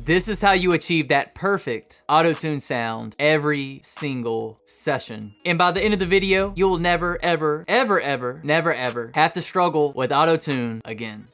This is how you achieve that perfect auto-tune sound every single session. And by the end of the video, you'll never, ever, ever, ever, never, ever have to struggle with auto-tune again.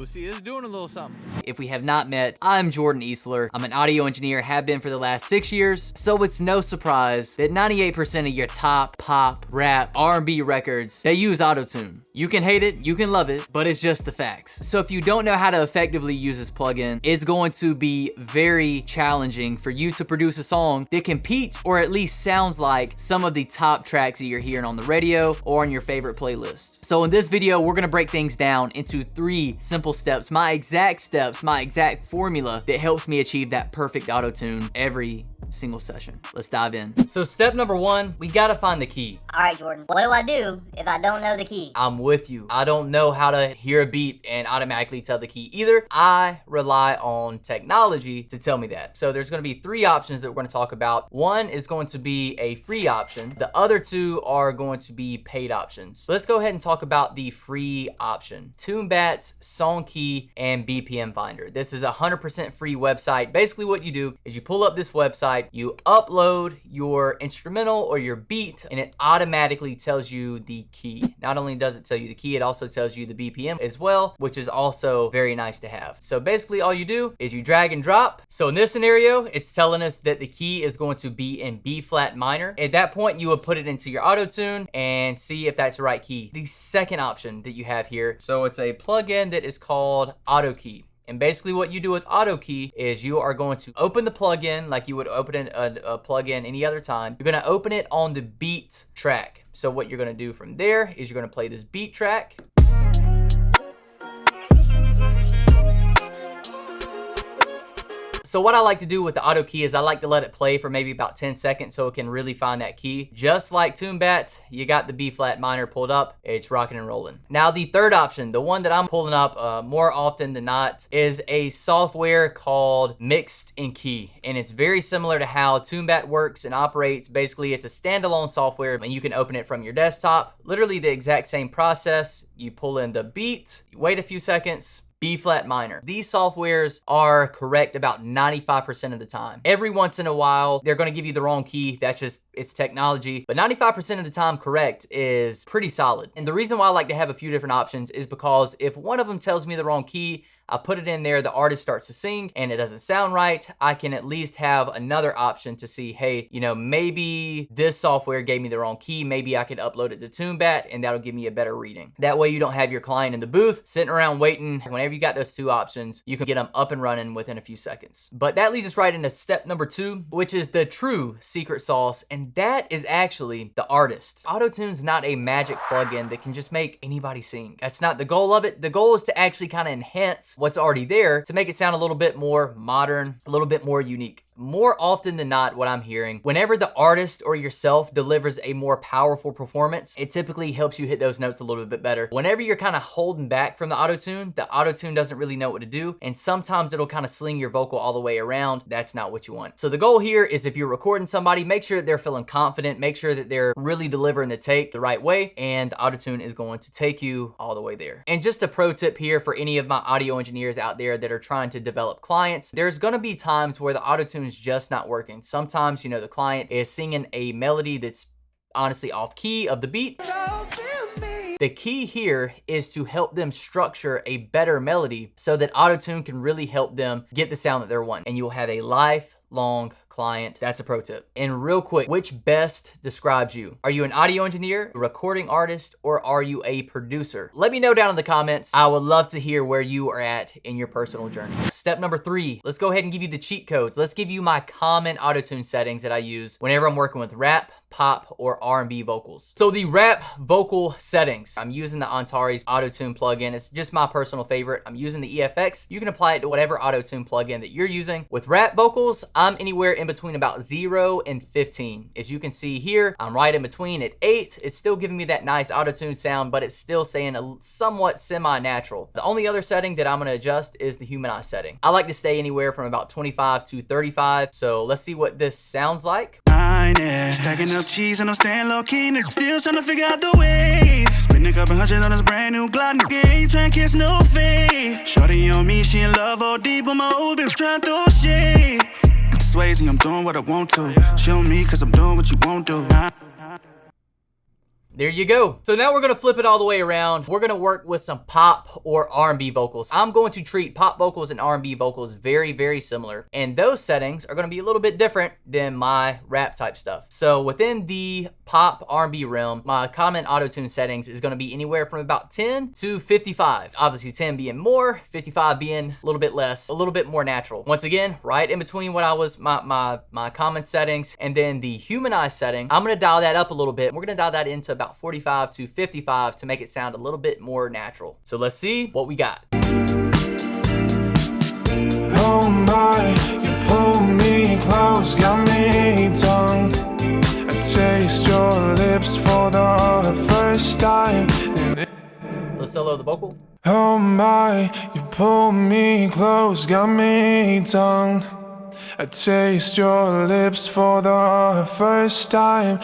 See, it's doing a little something. If we have not met, I'm Jordan Easler. I'm an audio engineer, have been for the last 6 years, so it's no surprise that 98% of your top pop, rap, R&B records, they use auto-tune. You can hate it, you can love it, but it's just the facts. So if you don't know how to effectively use this plugin, it's going to be very challenging for you to produce a song that competes or at least sounds like some of the top tracks that you're hearing on the radio or on your favorite playlists. So in this video, we're gonna break things down into 3 simple steps, my exact formula that helps me achieve that perfect auto-tune every single session. Let's dive in. So step number 1, we gotta find the key. All right, Jordan, what do I do if I don't know the key? I'm with you. I don't know how to hear a beat and automatically tell the key either. I rely on technology to tell me that. So there's gonna be 3 options that we're gonna talk about. One is going to be a free option. The other 2 are going to be paid options. So let's go ahead and talk about the free option. TuneBat's Song Key and BPM Finder. This is a 100% free website. Basically what you do is you pull up this website, you upload your instrumental or your beat, and it automatically tells you the key. Not only does it tell you the key, it also tells you the BPM as well, which is also very nice to have. So basically all you do is you drag and drop. So in this scenario, it's telling us that the key is going to be in B flat minor. At that point, you would put it into your auto-tune and see if that's the right key. The second option that you have here, so it's a plugin that is called AutoKey. And basically what you do with AutoKey is you are going to open the plugin like you would open a plugin any other time. You're gonna open it on the beat track. So what you're gonna do from there is you're gonna play this beat track. So what I like to do with the auto key is I like to let it play for maybe about 10 seconds so it can really find that key. Just like TuneBat, you got the B flat minor pulled up, it's rocking and rolling. Now the third option, the one that I'm pulling up more often than not, is a software called Mixed in Key. And it's very similar to how TuneBat works and operates. Basically, it's a standalone software and you can open it from your desktop. Literally the exact same process. You pull in the beat, you wait a few seconds, B flat minor. These softwares are correct about 95% of the time. Every once in a while, they're gonna give you the wrong key. That's just, it's technology. But 95% of the time correct is pretty solid. And the reason why I like to have a few different options is because if one of them tells me the wrong key, I put it in there, the artist starts to sing and it doesn't sound right, I can at least have another option to see, hey, you know, maybe this software gave me the wrong key, maybe I could upload it to TuneBat and that'll give me a better reading. That way you don't have your client in the booth sitting around waiting. Whenever you got those 2 options, you can get them up and running within a few seconds. But that leads us right into step number 2, which is the true secret sauce, and that is actually the artist. Auto-tune's not a magic plugin that can just make anybody sing. That's not the goal of it. The goal is to actually kind of enhance what's already there to make it sound a little bit more modern, a little bit more unique. More often than not, what I'm hearing, whenever the artist or yourself delivers a more powerful performance, it typically helps you hit those notes a little bit better. Whenever you're kind of holding back from the auto-tune doesn't really know what to do, and sometimes it'll kind of sling your vocal all the way around. That's not what you want. So the goal here is if you're recording somebody, make sure that they're feeling confident, make sure that they're really delivering the take the right way, and the auto-tune is going to take you all the way there. And just a pro tip here for any of my audio engineers out there that are trying to develop clients, there's gonna be times where the auto-tune is just not working. Sometimes, you know, the client is singing a melody that's honestly off key of the beat. The key here is to help them structure a better melody so that auto-tune can really help them get the sound that they're wanting, and you'll have a lifelong client. That's a pro tip. And real quick, which best describes you? Are you an audio engineer, a recording artist, or are you a producer? Let me know down in the comments. I would love to hear where you are at in your personal journey. Step number 3, let's go ahead and give you the cheat codes. Let's give you my common auto-tune settings that I use whenever I'm working with rap, pop, or R&B vocals. So the rap vocal settings, I'm using the Antares auto-tune plugin. It's just my personal favorite. I'm using the EFX. You can apply it to whatever auto-tune plugin that you're using. With rap vocals, I'm anywhere in between about 0 and 15. As you can see here, I'm right in between at 8. It's still giving me that nice auto-tune sound, but it's still saying a somewhat semi-natural. The only other setting that I'm gonna adjust is the humanize setting. I like to stay anywhere from about 25 to 35. So let's see what this sounds like. Stacking up cheese and I'm staying low key, nigga. Still trying to figure out the wave. Spend a couple hundred on this brand new Glock, nigga. Ain't trying to catch no fade. Shorty on me, she in love all deep, but my old bitch trying to throw shade. Swayze, I'm doing what I want to. Show me, cause I'm doing what you won't do. There you go. So now we're gonna flip it all the way around. We're gonna work with some pop or R&B vocals. I'm going to treat pop vocals and R&B vocals very, very similar. And those settings are gonna be a little bit different than my rap type stuff. So within the pop R&B realm, my common auto-tune settings is gonna be anywhere from about 10 to 55. Obviously 10 being more, 55 being a little bit less, a little bit more natural. Once again, right in between what I was my common settings and then the humanize setting, I'm gonna dial that up a little bit. We're gonna dial that into about 45 to 55 to make it sound a little bit more natural. So let's see what we got. Oh my, you pull me close, got me tongue. I taste your lips for the first time. Let's solo the vocal. Oh my, you pull me close, got me tongue. I taste your lips for the first time.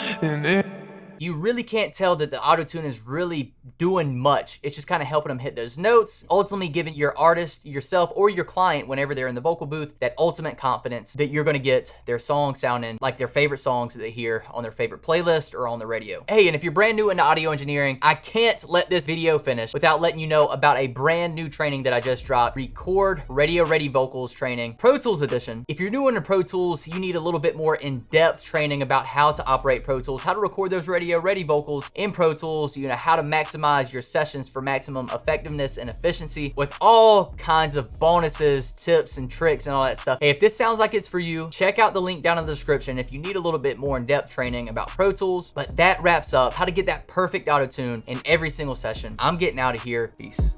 You really can't tell that the auto-tune is really doing much. It's just kind of helping them hit those notes, ultimately giving your artist, yourself, or your client, whenever they're in the vocal booth, that ultimate confidence that you're gonna get their song sounding like their favorite songs that they hear on their favorite playlist or on the radio. Hey, and if you're brand new into audio engineering, I can't let this video finish without letting you know about a brand new training that I just dropped, Record Radio Ready Vocals Training, Pro Tools Edition. If you're new into Pro Tools, you need a little bit more in-depth training about how to operate Pro Tools, how to record those radio ready vocals in Pro Tools, you know, how to maximize your sessions for maximum effectiveness and efficiency with all kinds of bonuses, tips, and tricks and all that stuff. Hey, if this sounds like it's for you, check out the link down in the description if you need a little bit more in-depth training about Pro Tools. But that wraps up how to get that perfect auto-tune in every single session. I'm getting out of here. Peace.